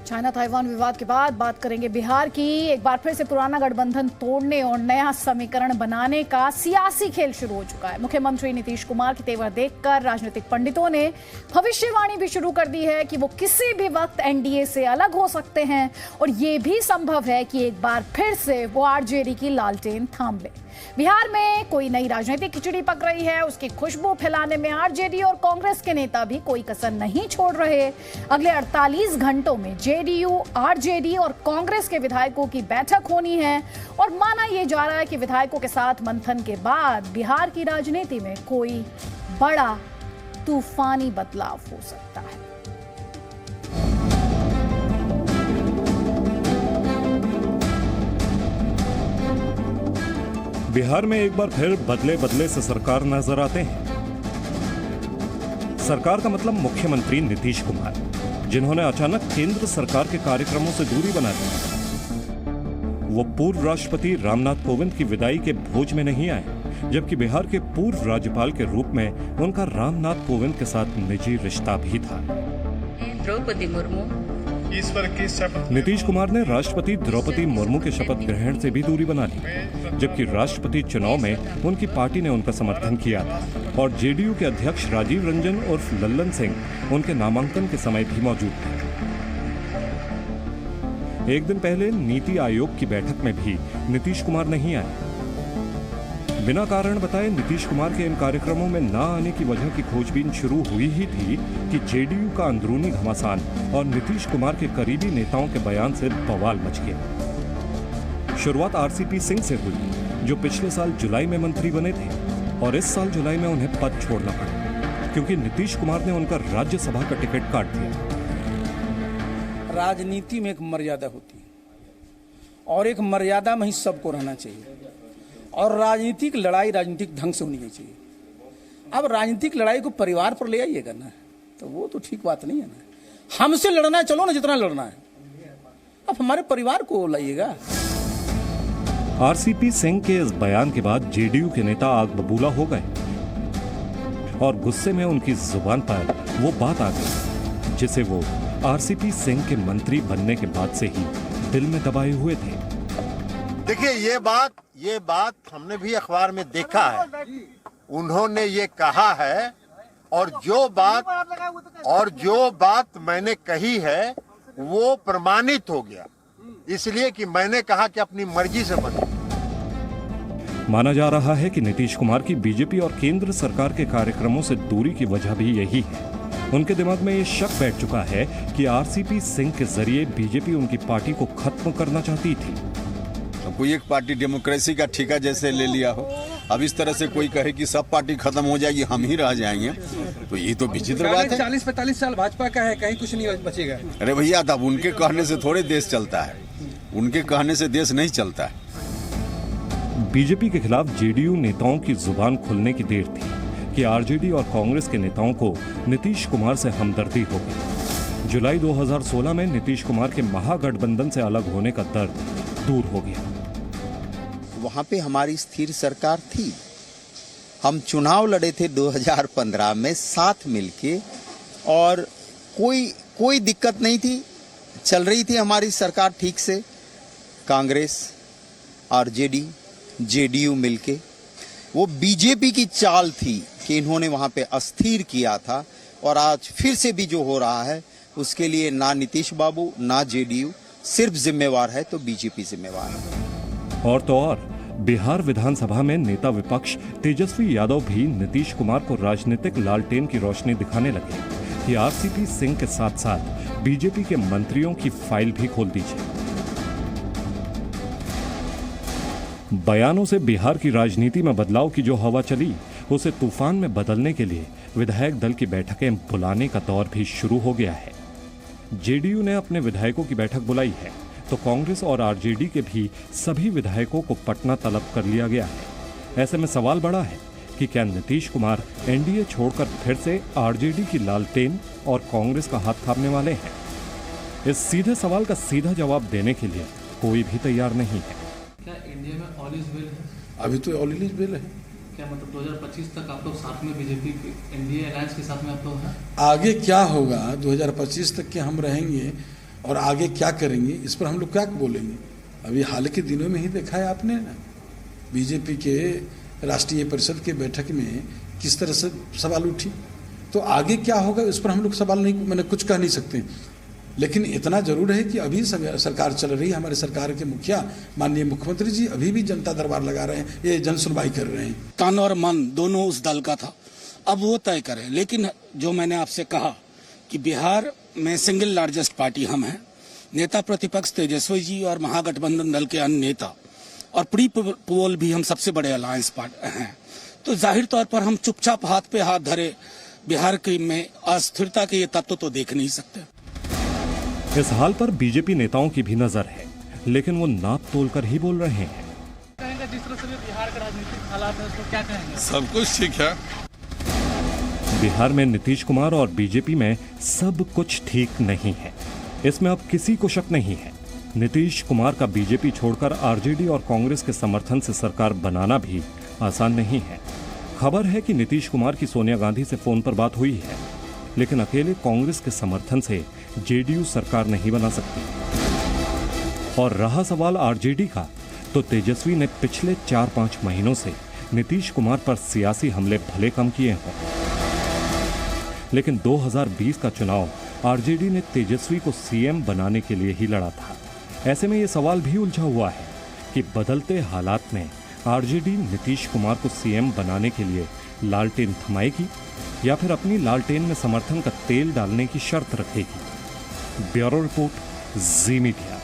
China Taiwan विवाद के बाद बात करेंगे बिहार की। एक बार फिर से पुराना गठबंधन तोड़ने और नया समीकरण बनाने का सियासी खेल शुरू हो चुका है। मुख्यमंत्री नीतीश कुमार के तेवर देखकर राजनीतिक पंडितों ने भविष्यवाणी भी शुरू कर दी है कि वो किसी भी वक्त एनडीए से अलग हो सकते हैं और ये भी संभव है कि एक बार फिर से वो आरजेडी की लालटेन थाम ले। बिहार में कोई नई राजनीतिक खिचड़ी पक रही है, उसकी खुशबू फैलाने में आरजेडी और कांग्रेस के नेता भी कोई कसर नहीं छोड़ रहे। अगले 48 घंटों में जेडीयू, आरजेडी और कांग्रेस के विधायकों की बैठक होनी है और माना यह जा रहा है कि विधायकों के साथ मंथन के बाद बिहार की राजनीति में कोई बड़ा तूफानी बदलाव हो सकता है। बिहार में एक बार फिर बदले बदले से सरकार नजर आते हैं। सरकार का मतलब मुख्यमंत्री नीतीश कुमार, जिन्होंने अचानक केंद्र सरकार के कार्यक्रमों से दूरी बना ली। वो पूर्व राष्ट्रपति रामनाथ कोविंद की विदाई के भोज में नहीं आए, जबकि बिहार के पूर्व राज्यपाल के रूप में उनका रामनाथ कोविंद के साथ निजी रिश्ता भी था। द्रौपदी मुर्मू ईश्वर की शपथ। नीतीश कुमार ने राष्ट्रपति द्रौपदी मुर्मू के शपथ ग्रहण से भी दूरी बना ली, जबकि राष्ट्रपति चुनाव में उनकी पार्टी ने उनका समर्थन किया था और जेडीयू के अध्यक्ष राजीव रंजन उर्फ लल्लन सिंह उनके नामांकन के समय भी मौजूद थे। एक दिन पहले नीति आयोग की बैठक में भी नीतीश कुमार नहीं आए। बिना कारण बताए नीतीश कुमार के इन कार्यक्रमों में न आने की वजह की खोजबीन शुरू हुई ही थी कि जेडीयू का अंदरूनी घमासान और नीतीश कुमार के करीबी नेताओं के बयान से बवाल मच गया। शुरुआत आरसीपी सिंह से हुई, जो पिछले साल जुलाई में मंत्री बने थे और इस साल जुलाई में उन्हें पद छोड़ना पड़ा क्योंकि नीतीश कुमार ने उनका राज्यसभा का टिकट काट दिया। राजनीति में एक मर्यादा होती है और एक मर्यादा में ही सबको रहना चाहिए और राजनीतिक लड़ाई राजनीतिक ढंग से होनी चाहिए। अब राजनीतिक लड़ाई को परिवार पर ले आइएगा ना, तो वो तो ठीक बात नहीं है ना। हमसे लड़ना है, चलो ना, जितना लड़ना है, अब हमारे परिवार को लाइएगा। आरसीपी सिंह के इस बयान के बाद जेडीयू के नेता आग बबूला हो गए और गुस्से में उनकी जुबान पर वो बात आ गई जिसे वो आरसीपी सिंह के मंत्री बनने के बाद से ही दिल में दबाए हुए थे। देखिए, ये बात हमने भी अखबार में देखा है। उन्होंने ये कहा है और जो बात मैंने कही है वो प्रमाणित हो गया, इसलिए कि मैंने कहा कि अपनी मर्जी से बने। माना जा रहा है कि नीतीश कुमार की बीजेपी और केंद्र सरकार के कार्यक्रमों से दूरी की वजह भी यही है। उनके दिमाग में ये शक बैठ चुका है कि आरसीपी सिंह के जरिए बीजेपी उनकी पार्टी को खत्म करना चाहती थी। कोई एक पार्टी डेमोक्रेसी का ठेका जैसे ले लिया हो, अब इस तरह से कोई कहे कि सब पार्टी खत्म हो जाएगी, हम ही रह जाएंगे, तो ये तो विचित्र बात है। 40-45 साल भाजपा का है, कहीं कुछ नहीं बचेगा। अरे भैया, तब उनके कहने से थोड़े देश चलता है, उनके कहने से देश नहीं चलता है। बीजेपी के खिलाफ जेडीयू नेताओं की जुबान खुलने की देर थी कि आरजेडी और कांग्रेस के नेताओं को नीतीश कुमार से हमदर्दी हो गई। जुलाई 2016 में नीतीश कुमार के महागठबंधन से अलग होने का दर्द दूर हो गया। वहाँ पे हमारी स्थिर सरकार थी। हम चुनाव लड़े थे 2015 में साथ मिलके और कोई दिक्कत नहीं थी, चल रही थी हमारी सरकार ठीक से। कांग्रेस, आरजेडी, जेडीयू मिलके, वो बीजेपी की चाल थी कि इन्होंने वहाँ पे अस्थिर किया था और आज फिर से भी जो हो रहा है उसके लिए ना नीतीश बाबू ना जेडीयू सिर्फ जिम्मेवार है, तो बीजेपी जिम्मेवार है। और तो और बिहार विधानसभा में नेता विपक्ष तेजस्वी यादव भी नीतीश कुमार को राजनीतिक लालटेन की रोशनी दिखाने लगे कि आरसीपी सिंह के साथ साथ बीजेपी के मंत्रियों की फाइल भी खोल दीजिए। बयानों से बिहार की राजनीति में बदलाव की जो हवा चली, उसे तूफान में बदलने के लिए विधायक दल की बैठकें बुलाने का दौर भी शुरू हो गया है। जेडीयू ने अपने विधायकों की बैठक बुलाई है, तो कांग्रेस और आरजेडी के भी सभी विधायकों को पटना तलब कर लिया गया है। ऐसे में सवाल बड़ा है कि क्या नीतीश कुमार एनडीए छोड़कर फिर से आरजेडी की लालटेन और कांग्रेस का हाथ थामने वाले हैं? इस सीधे सवाल का सीधा जवाब देने के लिए कोई भी तैयार नहीं है। क्या इंडिया में ऑल इज वेल है? अभी तो ऑल इज वेल है। क्या मतलब 2025 तक आप लोग साथ में बीजेपी एनडीए अलायंस के साथ में आप लोग हैं? आगे क्या होगा 2025 तक के हम रहेंगे, और आगे क्या करेंगे इस पर हम लोग क्या बोलेंगे। अभी हाल के दिनों में ही देखा है आपने ना, बीजेपी के राष्ट्रीय परिषद के बैठक में किस तरह से सवाल उठी। तो आगे क्या होगा इस पर हम लोग सवाल नहीं, मैंने कुछ कह नहीं सकते, लेकिन इतना जरूर है कि अभी सरकार चल रही है, हमारे सरकार के मुखिया माननीय मुख्यमंत्री जी अभी भी जनता दरबार लगा रहे हैं, ये जन सुनवाई कर रहे हैं। तन और मन दोनों उस दल का था, अब वो तय करें। लेकिन जो मैंने आपसे कहा कि बिहार में सिंगल लार्जेस्ट पार्टी हम हैं, नेता प्रतिपक्ष तेजस्वी जी और महागठबंधन दल के अन्य नेता और प्री पोल भी हम सबसे बड़े अलायंस पार्टी हैं, तो जाहिर तौर पर हम चुपचाप हाथ पे हाथ धरे बिहार की में अस्थिरता के ये तत्व तो देख नहीं सकते। इस हाल पर बीजेपी नेताओं की भी नजर है, लेकिन वो नाप तोल कर ही बोल रहे हैं। कहेंगे जिस तरह से बिहार का राजनीतिक हालात है उसको क्या कहेंगे? सब कुछ ठीक है। बिहार में नीतीश कुमार और बीजेपी में सब कुछ ठीक नहीं है, इसमें अब किसी को शक नहीं है। नीतीश कुमार का बीजेपी छोड़कर आरजेडी और कांग्रेस के समर्थन से सरकार बनाना भी आसान नहीं है। खबर है कि नीतीश कुमार की सोनिया गांधी से फोन पर बात हुई है, लेकिन अकेले कांग्रेस के समर्थन से जेडीयू सरकार नहीं बना सकती। और रहा सवाल आरजेडी का, तो तेजस्वी ने पिछले 4-5 महीनों से नीतीश कुमार पर सियासी हमले भले कम किए हों, लेकिन 2020 का चुनाव आरजेडी ने तेजस्वी को सीएम बनाने के लिए ही लड़ा था। ऐसे में ये सवाल भी उलझा हुआ है कि बदलते हालात में आरजेडी नीतीश कुमार को सीएम बनाने के लिए लालटेन थमाएगी या फिर अपनी लालटेन में समर्थन का तेल डालने की शर्त रखेगी। ब्यूरो रिपोर्ट, जी मीडिया।